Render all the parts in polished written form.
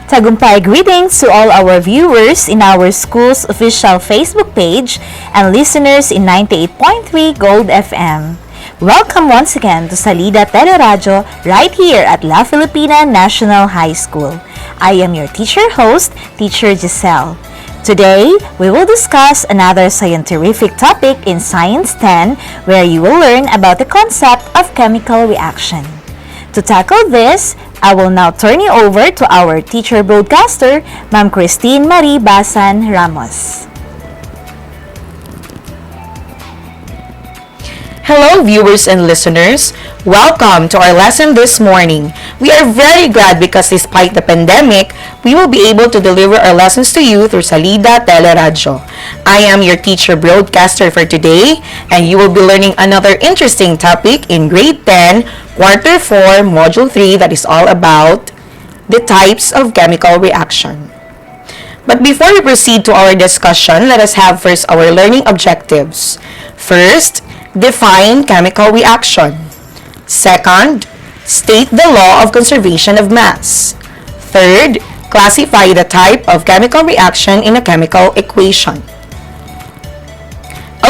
Tagumpay greetings to all our viewers in our school's official Facebook page and listeners in 98.3 Gold FM. Welcome once again to Salida TeleRadyo right here at La Filipina National High School. I am your teacher host, Teacher Giselle. Today, we will discuss another scientific topic in Science 10 where you will learn about the concept of chemical reaction. To tackle this, I will now turn you over to our teacher broadcaster, Ma'am Christine Marie Basan Ramos. Hello viewers and listeners, welcome to our lesson this morning. We are very glad because despite the pandemic, we will be able to deliver our lessons to you through Salida TeleRadyo. I am your teacher broadcaster for today and you will be learning another interesting topic in grade 10, quarter 4, module 3 that is all about the types of chemical reaction. But before we proceed to our discussion, let us have first our learning objectives. First, define chemical reaction. Second, state the law of conservation of mass. Third, classify the type of chemical reaction in a chemical equation.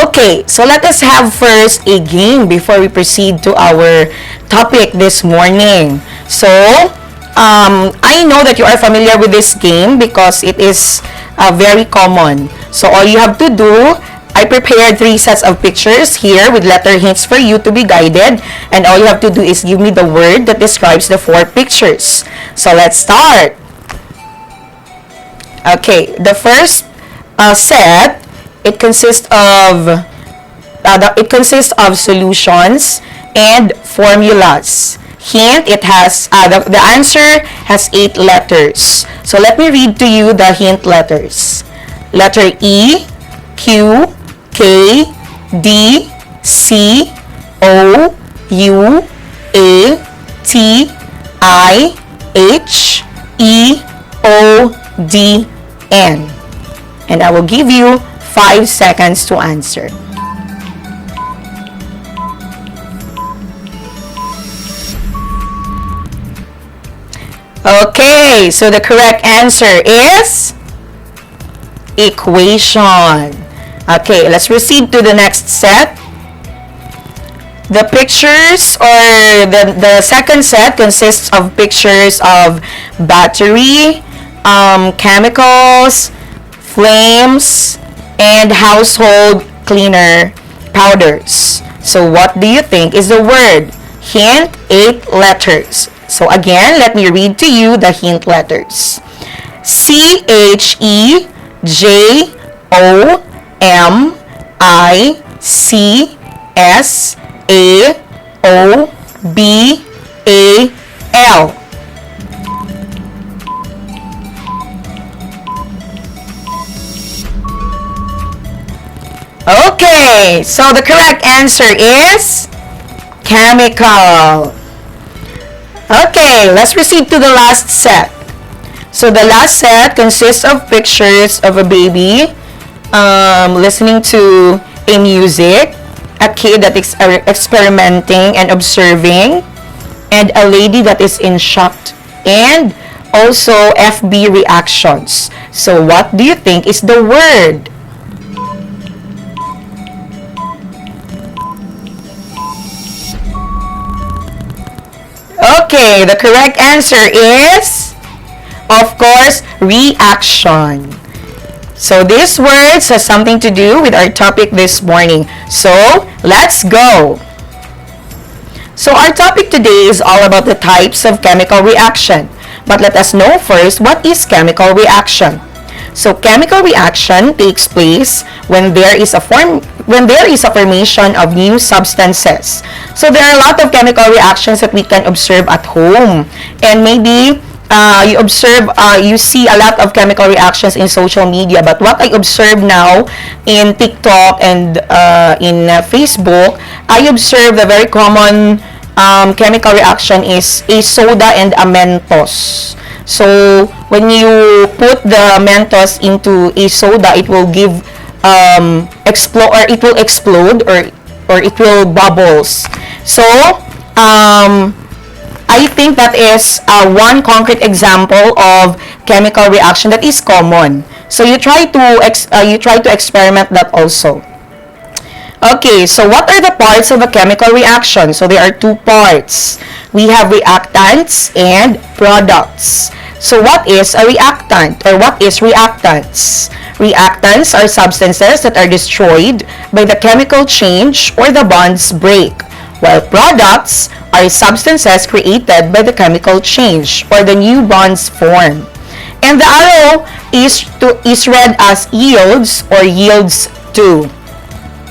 Okay, so let us have first a game before we proceed to our topic this morning. So, I know that you are familiar with this game because it is very common. So, all you have to do, I prepared 3 sets of pictures here with letter hints for you to be guided. And all you have to do is give me the word that describes the 4 pictures. So, let's start. Okay, the first set, it consists of solutions and formulas. Hint, it has the answer has 8 letters. So, let me read to you the hint letters. Letter E, Q, K, D, C, O, U, A, T, I, H, E, O, D, N. And I will give you 5 seconds to answer. Okay, so the correct answer is equation. Okay, let's proceed to the next set. The pictures or the second set consists of pictures of battery, chemicals, flames, and household cleaner powders. So what do you think is the word? Hint, 8 letters. So again, let me read to you the hint letters. CHEJOMICSAOBAL. Okay, so the correct answer is chemical. Okay, let's proceed to the last set. So the last set consists of pictures of a baby listening to a music, a kid that is experimenting and observing, and a lady that is in shock, and also FB reactions. So what do you think is the word? Okay, the correct answer is, of course, reaction. So these words have something to do with our topic this morning. So let's go. So our topic today is all about the types of chemical reaction. But let us know first, what is chemical reaction? So chemical reaction takes place when there is a formation of new substances. So there are a lot of chemical reactions that we can observe at home. And maybe you see a lot of chemical reactions in social media. But what I observe now in TikTok and in Facebook, I observe the very common chemical reaction is a soda and a Mentos. So when you put the Mentos into a soda, it will give explode or it will bubbles. So I think that is one concrete example of chemical reaction that is common. So you try to experiment that also. Okay, so what are the parts of a chemical reaction? So there are two parts. We have reactants and products. So what is a reactant, or what is reactants? Reactants are substances that are destroyed by the chemical change or the bonds break, while products are substances created by the chemical change or the new bonds form. And the arrow is read as yields or yields to.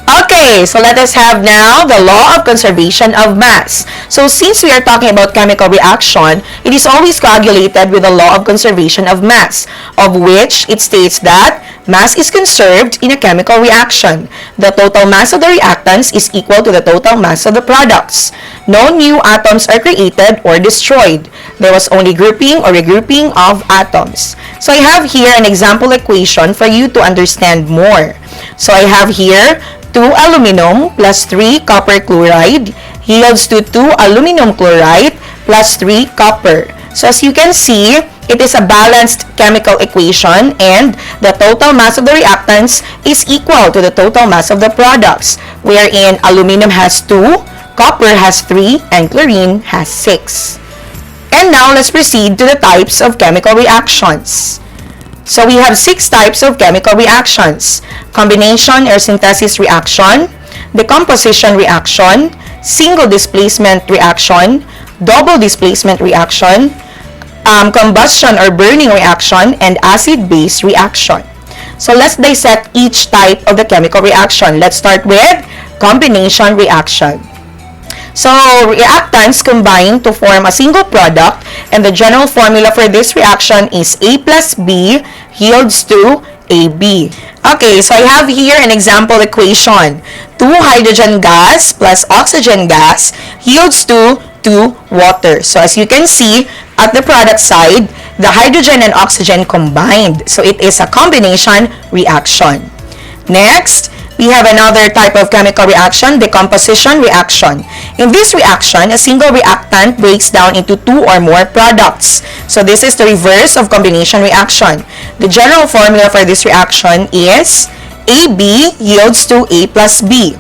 Okay, so let us have now the law of conservation of mass. So since we are talking about chemical reaction, it is always coagulated with the law of conservation of mass, of which it states that mass is conserved in a chemical reaction. The total mass of the reactants is equal to the total mass of the products. No new atoms are created or destroyed. There was only grouping or regrouping of atoms. So I have here an example equation for you to understand more. So I have here 2 aluminum plus 3 copper chloride yields to 2 aluminum chloride plus 3 copper. So as you can see, it is a balanced chemical equation, and the total mass of the reactants is equal to the total mass of the products, wherein aluminum has 2, copper has 3, and chlorine has 6. And now let's proceed to the types of chemical reactions. So we have 6 types of chemical reactions: combination or synthesis reaction, decomposition reaction, single displacement reaction, double displacement reaction, combustion or burning reaction, and acid-base reaction. So let's dissect each type of the chemical reaction. Let's start with combination reaction. So reactants combine to form a single product, and the general formula for this reaction is A plus B yields to AB. Okay, so I have here an example equation. 2 hydrogen gas plus oxygen gas yields to 2 water. So as you can see, at the product side, the hydrogen and oxygen combined. So it is a combination reaction. Next, we have another type of chemical reaction, decomposition reaction. In this reaction, a single reactant breaks down into 2 or more products. So this is the reverse of combination reaction. The general formula for this reaction is AB yields to A plus B.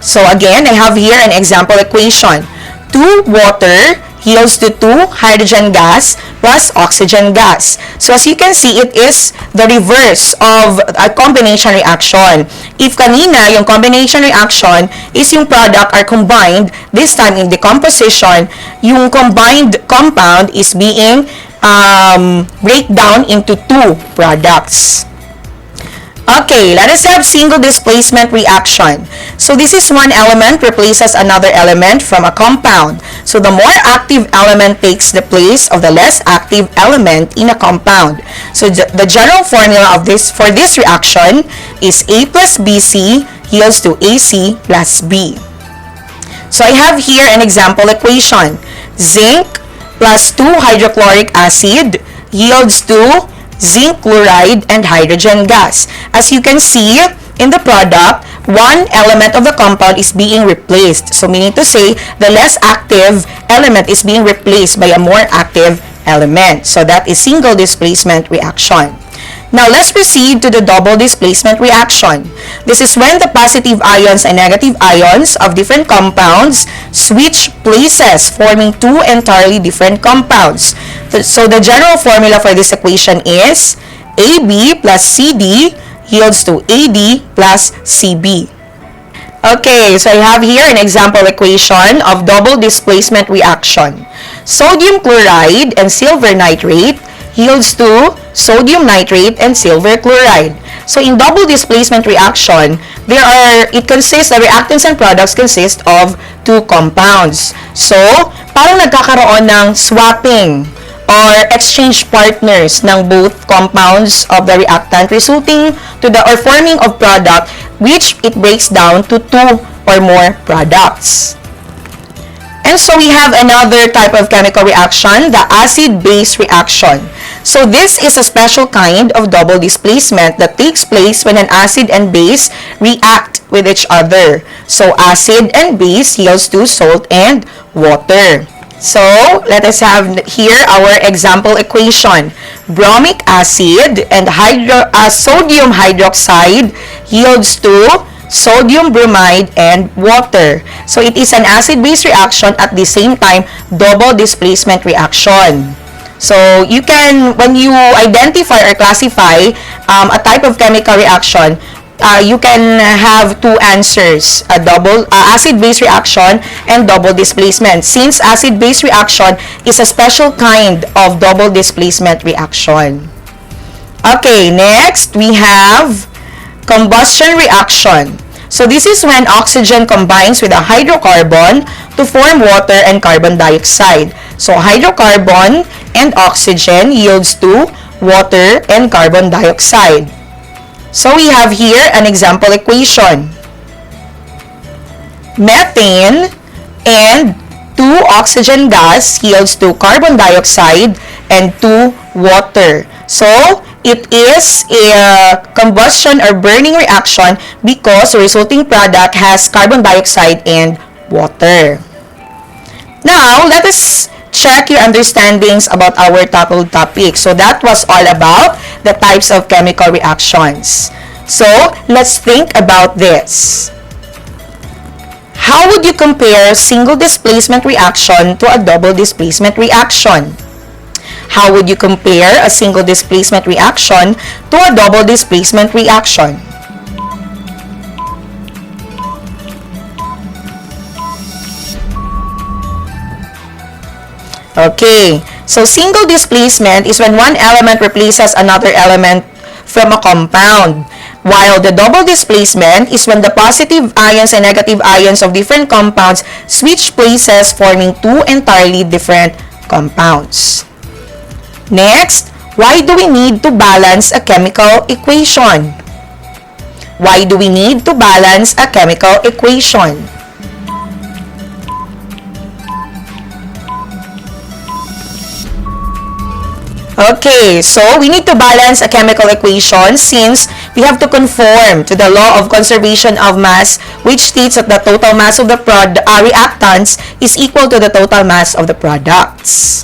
So again, I have here an example equation. 2 water yields to 2 hydrogen gas plus oxygen gas. So as you can see, it is the reverse of a combination reaction. If kanina, yung combination reaction is yung product are combined, this time in decomposition, yung combined compound is being break down into 2 products. Okay, let us have single displacement reaction. So this is one element replaces another element from a compound. So the more active element takes the place of the less active element in a compound. So the general formula of this for this reaction is A plus BC yields to AC plus B. So I have here an example equation. Zinc plus 2 hydrochloric acid yields to zinc chloride and hydrogen gas. As you can see, in the product, one element of the compound is being replaced. So meaning to say, the less active element is being replaced by a more active element. So that is single displacement reaction. Now let's proceed to the double displacement reaction. This is when the positive ions and negative ions of different compounds switch places, forming 2 entirely different compounds. So the general formula for this equation is AB plus CD yields to AD plus CB. Okay, so I have here an example equation of double displacement reaction. Sodium chloride and silver nitrate yields to sodium nitrate and silver chloride. So in double displacement reaction, the reactants and products consist of 2 compounds. So, parang nagkakaroon ng swapping or exchange partners ng both compounds of the reactant, resulting to the or forming of product which it breaks down to 2 or more products. And so we have another type of chemical reaction, the acid-base reaction. So this is a special kind of double displacement that takes place when an acid and base react with each other. So acid and base yields to salt and water. So, let us have here our example equation. Bromic acid and sodium hydroxide yields to sodium bromide and water. So, it is an acid-base reaction at the same time double displacement reaction. So, you can, when you identify or classify a type of chemical reaction, you can have two answers, a double acid-base reaction and double displacement, since acid-base reaction is a special kind of double displacement reaction. Okay, next we have combustion reaction. So this is when oxygen combines with a hydrocarbon to form water and carbon dioxide. So hydrocarbon and oxygen yields to water and carbon dioxide. So we have here an example equation. Methane and 2 oxygen gas yields to carbon dioxide and 2 water. So it is a combustion or burning reaction because the resulting product has carbon dioxide and water. Now, let us check your understandings about our tackled topic. So that was all about the types of chemical reactions. So let's think about this. How would you compare single displacement reaction to a double displacement reaction? How would you compare a single displacement reaction to a double displacement reaction? Okay, so single displacement is when one element replaces another element from a compound, while the double displacement is when the positive ions and negative ions of different compounds switch places, forming two entirely different compounds. Next, why do we need to balance a chemical equation? Why do we need to balance a chemical equation? Okay, so we need to balance a chemical equation since we have to conform to the law of conservation of mass, which states that the total mass of the reactants is equal to the total mass of the products.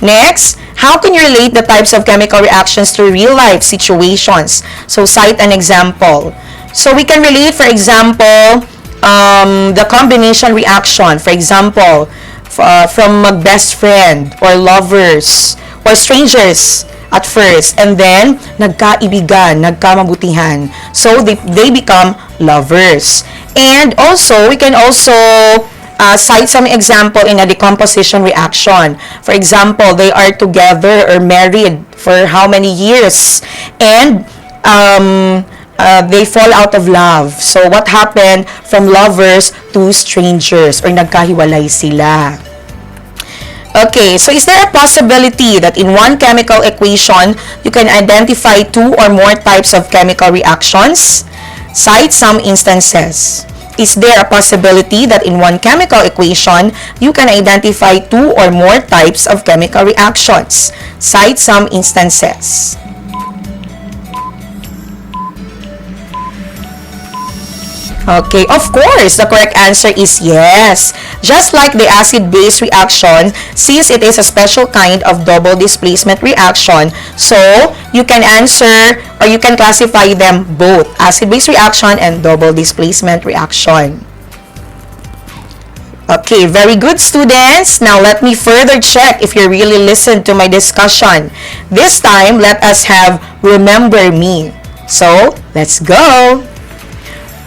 Next, how can you relate the types of chemical reactions to real-life situations? So, cite an example. So, we can relate, for example, the combination reaction. For example, from a best friend or lovers or strangers at first, and then nagkaibigan, nagkamabutihan. So they become lovers. And also, we can also cite some example in a decomposition reaction. For example, they are together or married for how many years, and they fall out of love. So what happened from lovers to strangers, or nagkahiwalay sila? Okay, so is there a possibility that in one chemical equation, you can identify two or more types of chemical reactions? Cite some instances. Is there a possibility that in one chemical equation, you can identify two or more types of chemical reactions? Cite some instances. Okay, of course, the correct answer is yes. Just like the acid-base reaction, since it is a special kind of double displacement reaction, so you can answer or you can classify them both, acid-base reaction and double displacement reaction. Okay, very good, students. Now let me further check if you really listened to my discussion. This time, let us have remember me. So, let's go.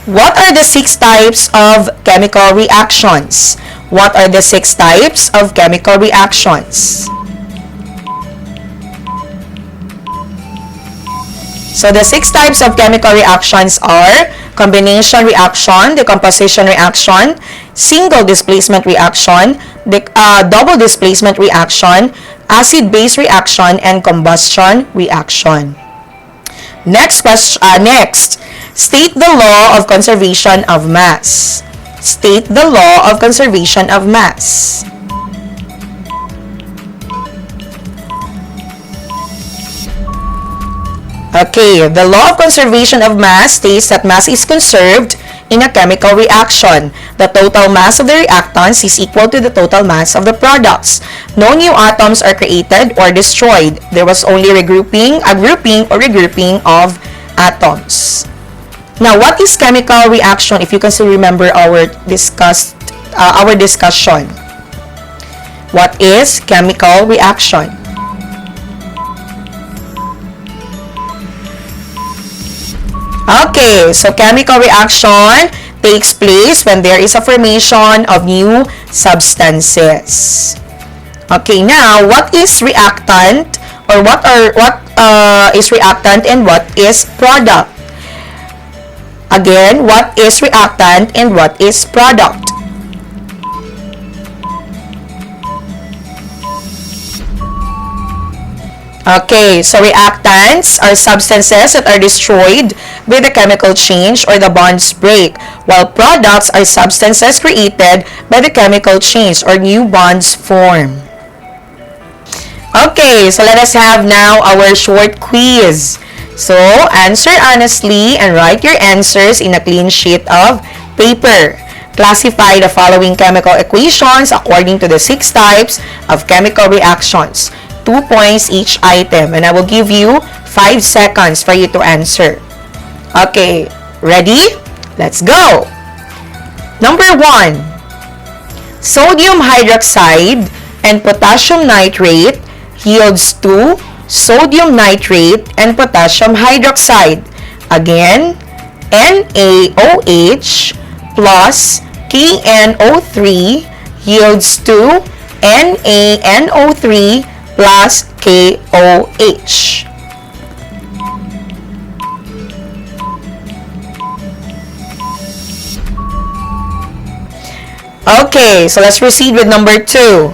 What are the 6 types of chemical reactions? What are the 6 types of chemical reactions? So the 6 types of chemical reactions are combination reaction, decomposition reaction, single displacement reaction, double displacement reaction, acid-base reaction, and combustion reaction. Next question. Next. State the law of conservation of mass. State the law of conservation of mass. Okay, the law of conservation of mass states that mass is conserved in a chemical reaction. The total mass of the reactants is equal to the total mass of the products. No new atoms are created or destroyed. There was only a grouping of atoms. Now, what is chemical reaction? If you can still remember our discussion. What is chemical reaction? Okay, so chemical reaction takes place when there is a formation of new substances. Okay, now what is reactant, or what is reactant and what is product? Again, what is reactant and what is product? Okay, so reactants are substances that are destroyed with a chemical change or the bonds break, while products are substances created by the chemical change or new bonds form. Okay, so let us have now our short quiz. So, answer honestly and write your answers in a clean sheet of paper. Classify the following chemical equations according to the 6 types of chemical reactions. 2 points each item, and I will give you 5 seconds for you to answer. Okay, ready? Let's go! Number 1. Sodium hydroxide and potassium nitrate yields to sodium nitrate and potassium hydroxide. Again, NaOH plus KNO3 yields to NaNO3 plus KOH. Okay, so let's proceed with number 2.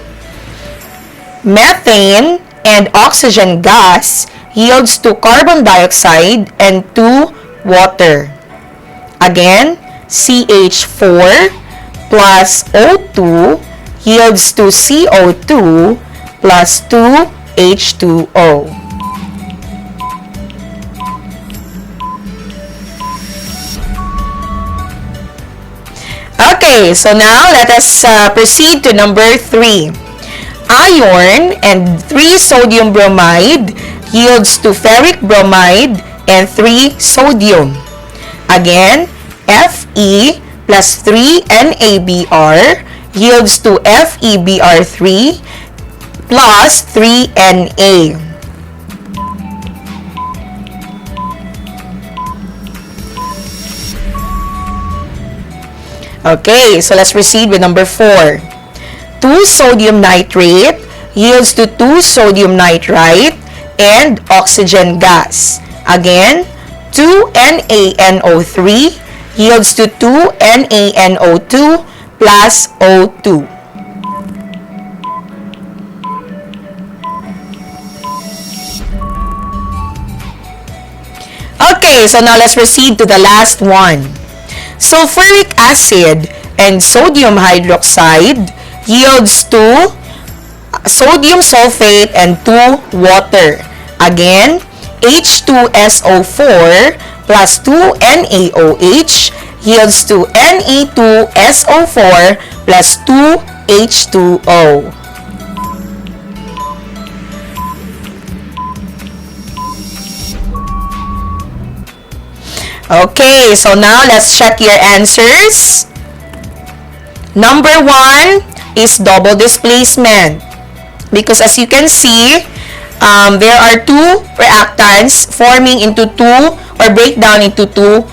Methane and oxygen gas yields to carbon dioxide and to water. Again, CH4 plus O2 yields to CO2 plus 2H2O. Okay, so now let us proceed to number 3. Iron and 3 sodium bromide yields to ferric bromide and 3 sodium. Again, Fe plus 3 NaBr yields to FeBr3 plus 3 Na. Okay, so let's proceed with number 4. 2 sodium nitrate yields to 2 sodium nitrite and oxygen gas. Again, 2 NaNO3 yields to 2 NaNO2 plus O2. Okay, so now let's proceed to the last one. Sulfuric acid and sodium hydroxide yields to sodium sulfate and to water. Again, H2SO4 plus 2 NaOH yields to Na2SO4 plus 2 H2O. Okay, so now let's check your answers. Number 1 is double displacement. Because as you can see, there are 2 reactants forming into 2 or break down into 2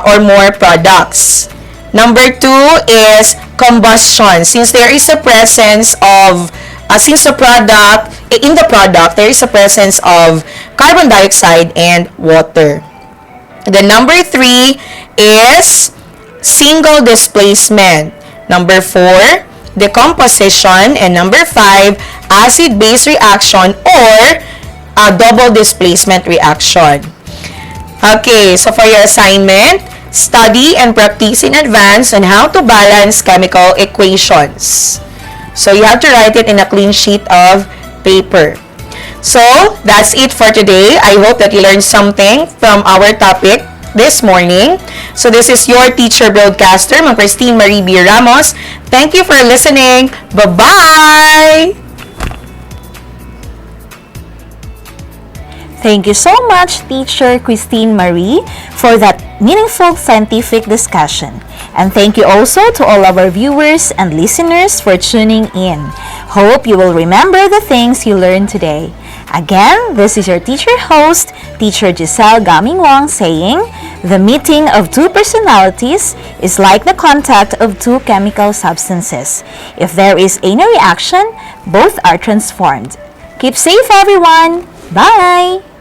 or more products. Number 2 is combustion. Since there is a presence of, in the product, there is a presence of carbon dioxide and water. Then number 3 is single displacement. Number 4, decomposition. And number 5, acid-base reaction or a double displacement reaction. Okay, so for your assignment, study and practice in advance on how to balance chemical equations. So you have to write it in a clean sheet of paper. So, that's it for today. I hope that you learned something from our topic this morning. So this is your teacher broadcaster, Ma'am Christine Marie B. Ramos. Thank you for listening. Bye-bye! Thank you so much, Teacher Christine Marie, for that meaningful scientific discussion. And thank you also to all our viewers and listeners for tuning in. Hope you will remember the things you learned today. Again, this is your teacher host, Teacher Giselle Gaming Wong, saying, the meeting of two personalities is like the contact of two chemical substances. If there is any reaction, both are transformed. Keep safe, everyone. Bye!